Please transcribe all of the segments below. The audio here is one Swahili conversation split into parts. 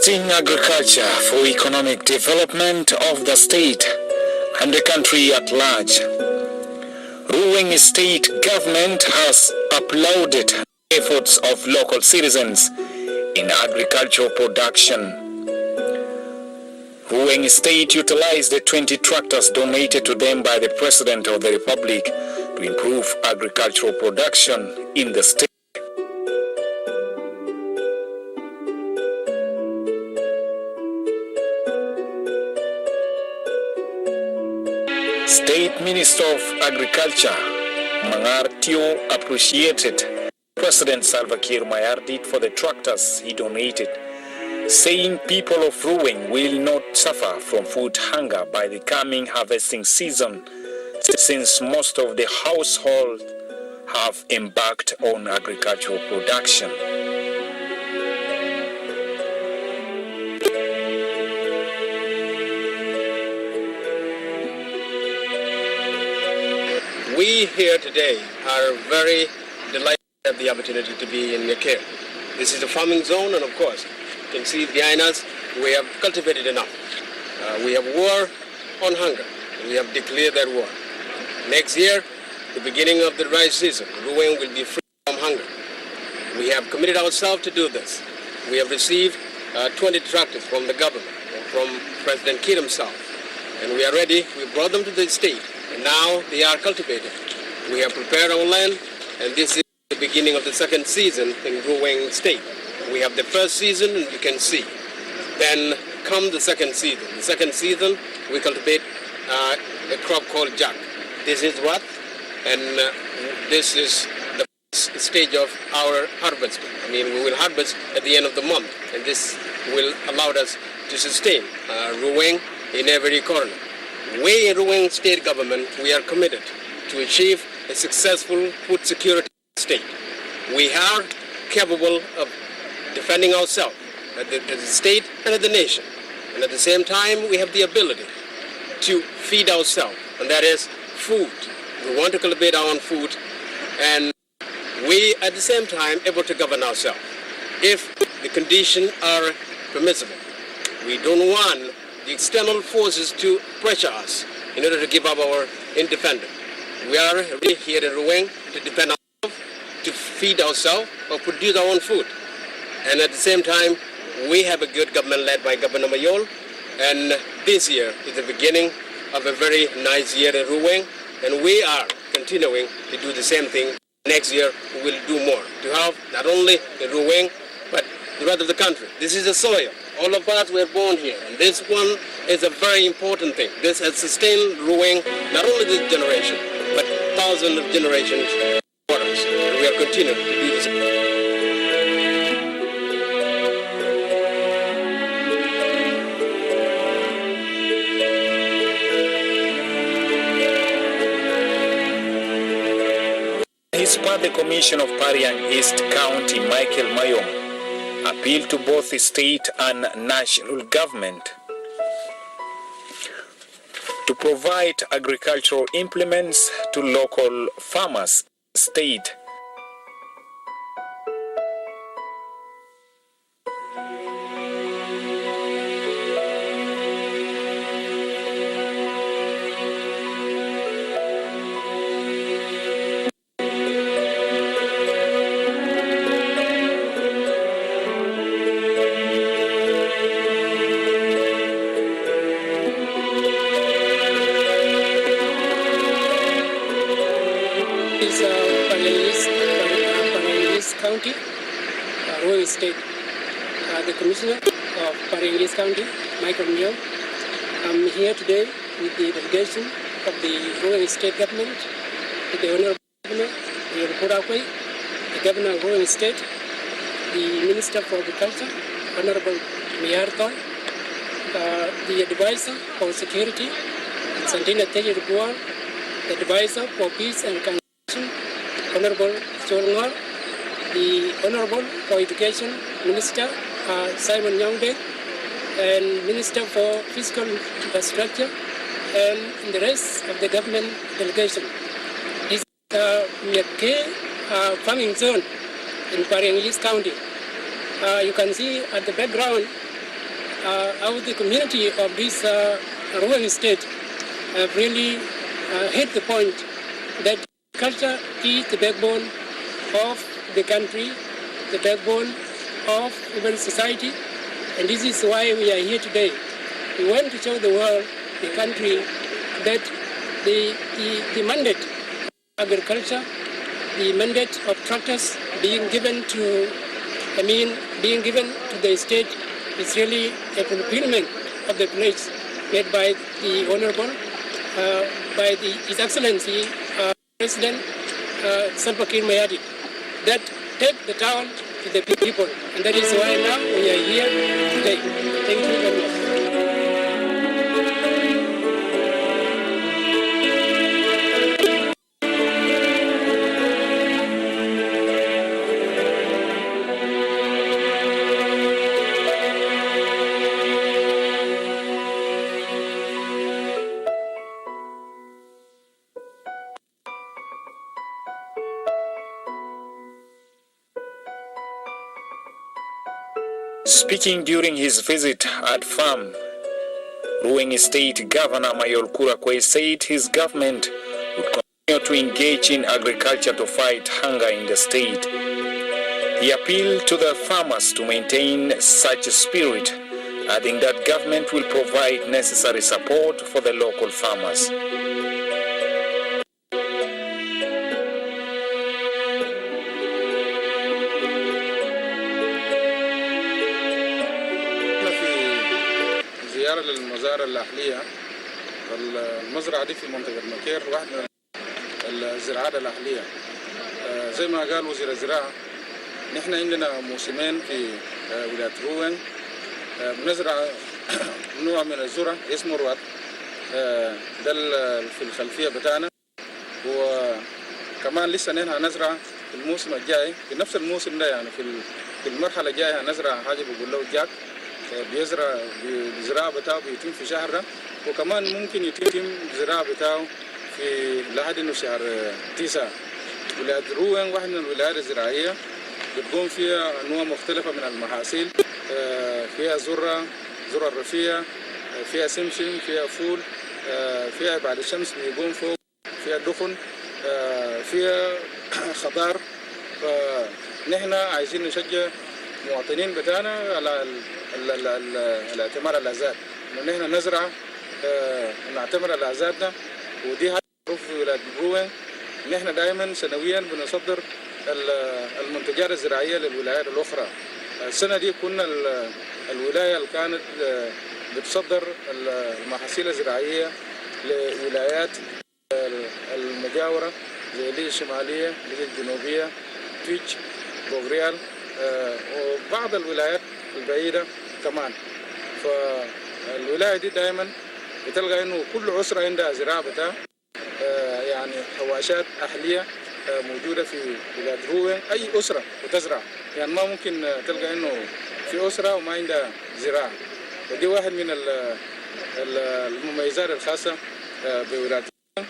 boosting agriculture for economic development of the state and the country at large. Ruweng State government has applauded efforts of local citizens in agricultural production. Ruweng State utilized the 20 tractors donated to them by the President of the Republic to improve agricultural production in the state. State Minister of Agriculture, Mangar Tio, appreciated President Salva Kiir Mayardit for the tractors he donated, saying people of Ruweng will not suffer from food hunger by the coming harvesting season, since most of the households have embarked on agricultural production. We here today are very delighted to have the opportunity to be in Nyakere. This is a farming zone, and of course, you can see behind us, we have cultivated enough. We have war on hunger. We have declared that war. Next year, the beginning of the rice season, Ruweng will be free from hunger. We have committed ourselves to do this. We have received 20 tractors from the government, from President Kiir himself, and we are ready. We brought them to the state. And now they are cultivated. We have prepared our land, and this is the beginning of the second season in Ruweng State. We have the first season, and you can see. Then come the second season. The second season, we cultivate a crop called jack. This is what? And this is the first stage of our harvest. I mean, we will harvest at the end of the month, and this will allow us to sustain Ruweng in every corner. We in Ruweng State Government, we are committed to achieve a successful food security state. We are capable of defending ourselves at the state and at the nation. And at the same time, we have the ability to feed ourselves, and that is food. We want to cultivate our own food, and we at the same time able to govern ourselves if the conditions are permissible. We don't want the external forces to pressure us in order to give up our independence. We are really here in Ruweng to defend ourselves, to feed ourselves, or produce our own food. And at the same time, we have a good government led by Governor Mayol, and this year is the beginning of a very nice year in Ruweng, and we are continuing to do the same thing. Next year, we will do more to have not only the Ruweng, but the rest of the country. This is the soil. All of us were born here, and this one is a very important thing. This has sustained Ruweng, not only this generation, but thousands of generations for us. And we are continuing to do this. His part, the Commissioner of Pariang East County, Michael Mayom, appealed to both the state and national government to provide agricultural implements to local farmers. State County, Ruweng State, the Commissioner of Pariang East County, Michael Mayom. I'm here today with the delegation of the Ruweng State Government, with the Honorable Governor, the Governor of Ruweng State, the Minister for Agriculture, Honorable Mayardit, the Advisor for Security, Santina Teji Rubual, the Advisor for Peace and Reconciliation, Honorable Cholngar, the Honorable for Education Minister Simon Nyongde, and Minister for Fiscal Infrastructure, and the rest of the government delegation. This is Nyakere farming zone in Pariang East County. You can see at the background how the community of this Ruang state have really hit the point that culture is the backbone of the country, the backbone of even society, and this is why we are here today. We want to show the world, the country, that the mandate of agriculture, the mandate of tractors being given to the state is really a fulfillment of the pledge made by the Honorable, by His Excellency President Salva Kiir Mayardit, that take the town to the people, and that is why now we are here today. Thank you very much. Speaking during his visit at farm, Ruang State Governor Mayol Kurakwe said his government would continue to engage in agriculture to fight hunger in the state. He appealed to the farmers to maintain such a spirit, adding that government will provide necessary support for the local farmers. زيارة للمزارع الأهلية. المزرعة دي في منطقة مكير واحدة من الزراعات الأهلية. زي ما قال وزير الزراعة، نحن عندنا موسمين في ولاية روان، بنزرع نوع من الذرة اسمه روات، ده في الخلفية بتاعنا، وكمان لسه نحن هنزرع في الموسم الجاي في نفس الموسم ده، يعني في المرحلة الجاية هنزرع حاجة بيقول له جاك، بيزرع الزراعة بتاعه بيتم في شهر ده، وكمان ممكن يتم الزراعة بتاعه في لحد انه شهر 9. ولاية روان واحدة من الولايات الزراعية بتقوم فيها انواع مختلفة من المحاصيل، فيها ذرة الرفيع، فيها سمسم، فيها فول، فيها بعد الشمس بيقوم فوق، فيها دخن، فيها خضار. فنحن عايزين نشجع المواطنين بتاعنا على الاعتماد على الذات، انه نحن نزرع ونعتمد على ذاتنا، ودي حاجه معروفه في ولايه روان. نحن دائما سنويا بنصدر المنتجات الزراعيه للولايات الاخرى. السنه دي كنا الولايه اللي كانت بتصدر المحاصيل الزراعيه لولايات المجاوره زي ليبيا الشماليه، ليبيا الجنوبيه، تويتش، بوغريال، وبعض الولايات البعيدة كمان. فالولاية دي دائما بتلقى انه كل أسرة عندها زراعة بتاع يعني حواشات أهلية موجودة في ولاية روان. أي أسرة بتزرع، يعني ما ممكن تلقى انه في أسرة وما عندها زراعة، ودي واحد من المميزات الخاصة بولاية روان.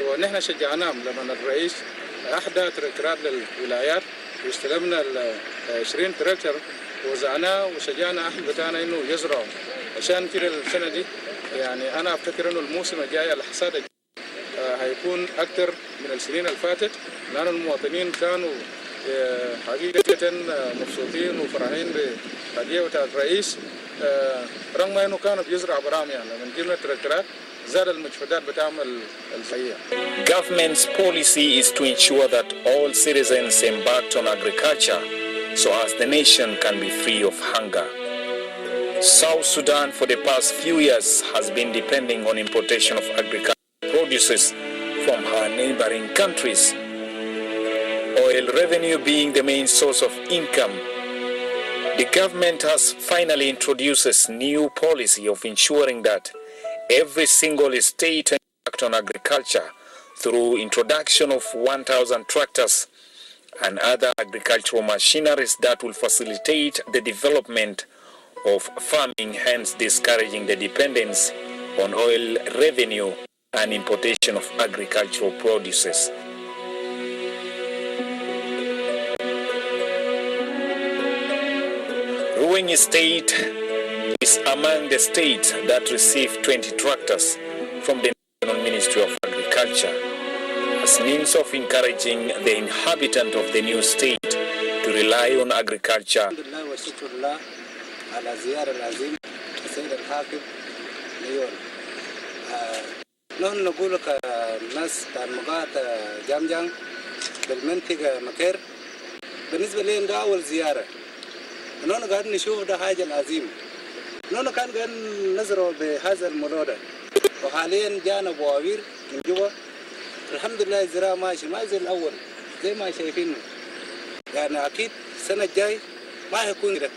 ونحن شجعناهم لما الرئيس أحدى تركترات للولايات، واستلمنا 20 تراكتر ووزعناه وشجعنا أهل بتاعنا إنه يزرعوا. عشان كده السنة دي يعني أنا أفتكر إنه الموسم الجاي الحصاد هيكون أكثر من السنين اللي فاتت، لأن المواطنين كانوا حقيقة مبسوطين وفرحين بالهدية بتاع الرئيس، رغم إنه كانوا بيزرعوا برام، يعني من جبنا التراكترات زاد المجهودات بتاعهم الحقيقة. Government's policy is to ensure that all citizens embarked on agriculture so as the nation can be free of hunger. South Sudan for the past few years has been depending on importation of agricultural produces from her neighboring countries, oil revenue being the main source of income. The government has finally introduced a new policy of ensuring that every single state embarked on agriculture through introduction of 1,000 tractors and other agricultural machineries that will facilitate the development of farming, hence discouraging the dependence on oil revenue and importation of agricultural produces. Ruang State is among the states that received 20 tractors from the National Ministry of Agriculture as means of encouraging the inhabitant of the new state to rely on agriculture. نحن نقول كناس مقاطع جامجان بالمنطقة مكير بالنسبة لنا ده أول زيارة. نحن قاعدين نشوف ده حاجة عظيمة. نحن كان قاعدين نزرع بهذا الموضوع ده وحاليا جانا بوابير من جوا. الحمد لله الزراعة ماشي ما زي الأول زي ما شايفينه. يعني أكيد السنة الجاي ما هيكون كده.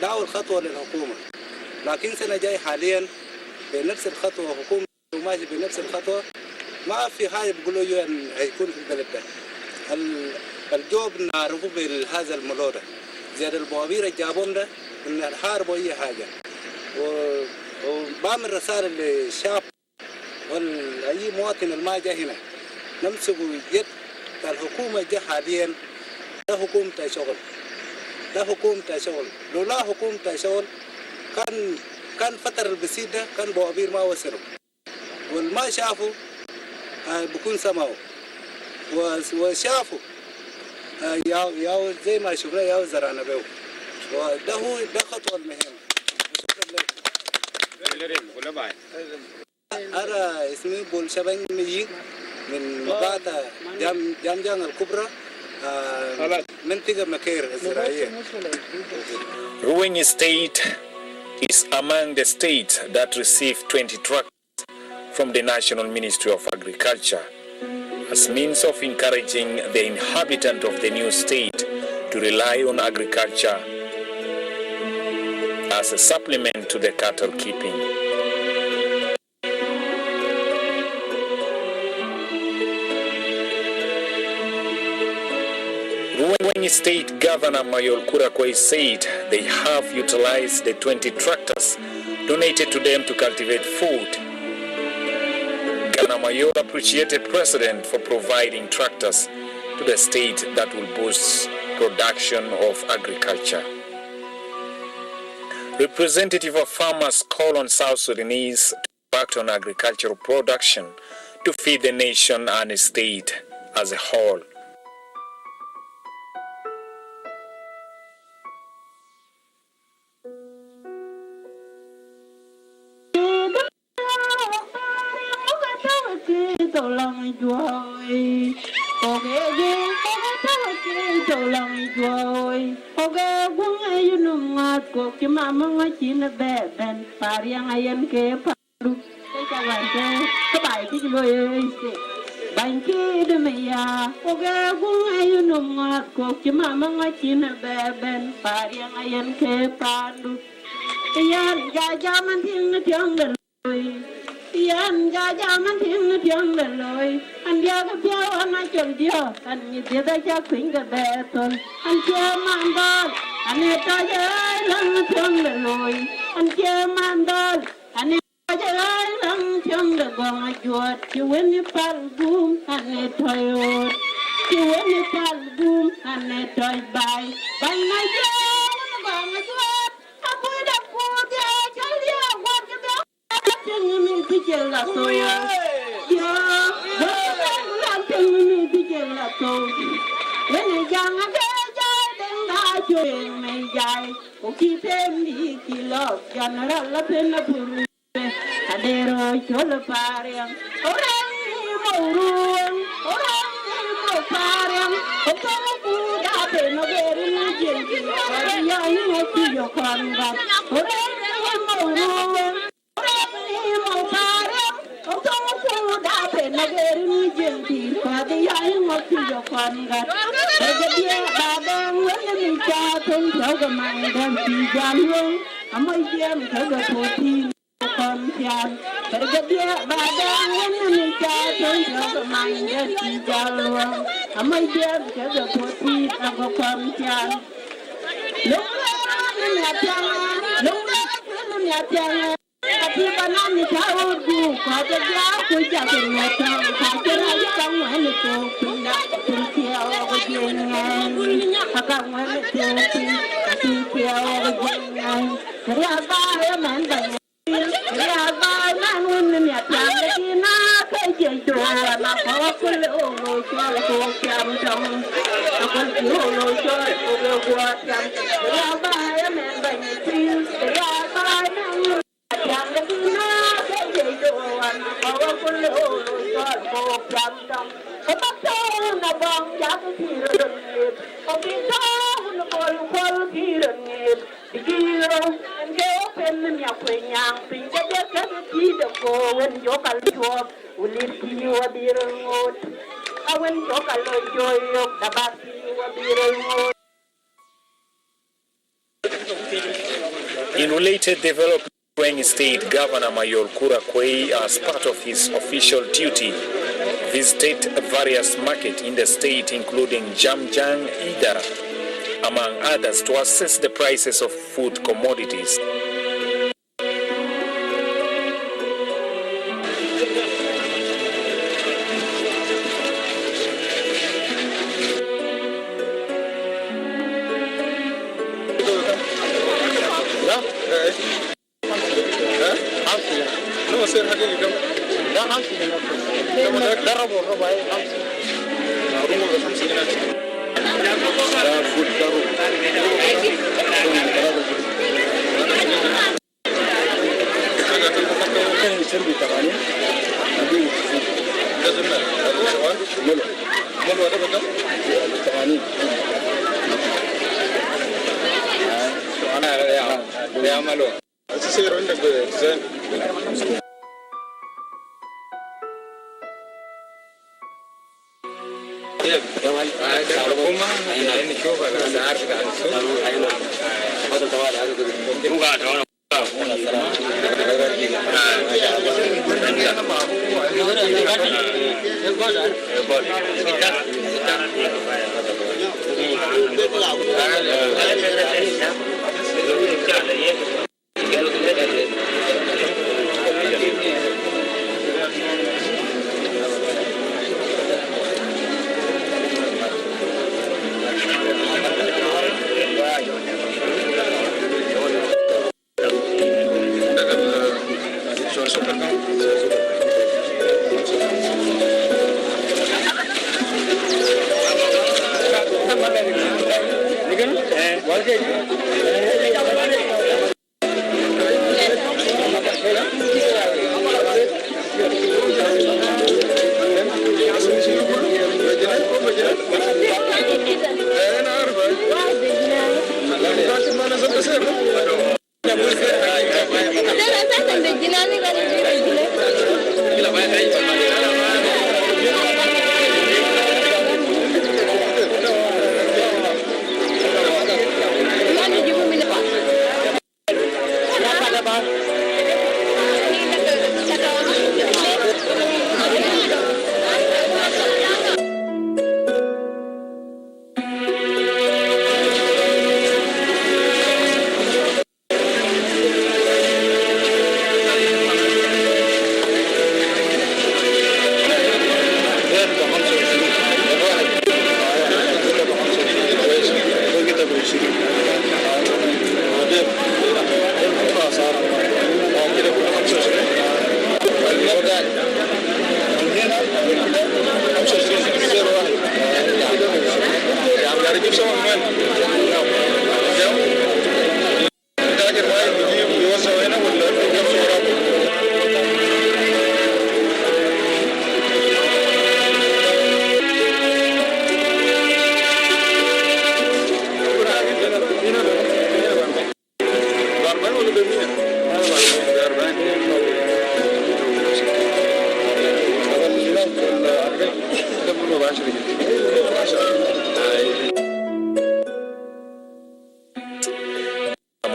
ده أول خطوة للحكومة. لكن السنة الجاي حاليا بنفس الخطوة حكومة ماشي بنفس الخطوة ما في حاجة بيقولوا يعني هيكون في البلد ده. الجوب نعرفه بهذا الموضوع ده. زي البوابير اللي جابهم ده نحاربوا أي حاجة. وبعمل رسالة للشعب أي مواطن اللي جا هنا نمسكوا يد الحكومة جا حاليا ده حكومة شغل. ده حكومة شغل. لولا حكومة شغل كان فترة البسيط ده كان بوابير ما وصلوا. والما شافوا بكون سمعوا وشافوا ياو زي ما شفنا ياو زرعنا به وده هو ده خطوة مهمة. أنا اسمي بولشبان ميين من مقاطع جامجان الكبرى منطقة مكير الزراعية. Ruweng State is among the states that received 20 tractors from the National Ministry of Agriculture as means of encouraging the inhabitant of the new state to rely on agriculture as a supplement to the cattle keeping. Ruweng State Governor Mayol Kurakwe said they have utilized the 20 tractors donated to them to cultivate food. Governor Mayol appreciated President for providing tractors to the state that will boost production of agriculture. Representative of farmers call on South Sudanese to act on agricultural production to feed the nation and the state as a whole. Yan jaja man ting tiang le loy an dia ga pia an na chol dia an ni dia da cha kwing ga beton an che man dal an ne ta ja lang tiang le loy an che man dal an ne ta ja lang tiang le gong a juat chi wen ni pal gum an ne toy chi wen ni pal gum an ne toy bai na ja gong a juat a pu da pu dia cha dia wa ga Tengi pikir la to ya, tengi pikir la to. Ini jangan bejai dengan join mejai. Oki tembi kilo, jangan la pena puru. Adero cholo pariang, orang ni mau ruang, orang ni mau pariang. Okang puda pena beri mujin, dia ini tiada kandat. Orang ni mau ruang. Nagari jenti padi ay ngoti jokangat dia badang wala mi chatun thoga mangan ti jalung amoy diam thoga poti kontian dia badang wala mi chatun thoga mangan ti jalung amoy diam thoga poti ako kontian lumra ni atang Tapi panas ni tahu tu, kata dia aku jadi macam kata dia kamu ni tu pindah pindah orang jengan, kamu ni tu pindah orang jengan. Kerana wakul olo chwal ko kyam tam akul olo chwal ko gwa kyam ya ba ya men ba ni tin ya ba na kyam da na ke je do wan wakul olo chwal ko kyam tam ko ta na bang ya ki ro ni ko ki ta na kol ki ro ni digiro en ge pen nya kwenyang pin ja ja ka ki da ko wen yo kal chuo ulirki wabiro ngot awen jokalo joyo dabasi wabiro ngot. In related development, Ruweng State Governor Mayor Kura Kwei, as part of his official duty, visited various markets in the state, including Jamjang, Ida, among others, to assess the prices of food commodities.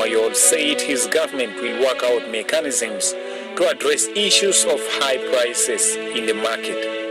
Mayor said his government will work out mechanisms to address issues of high prices in the market.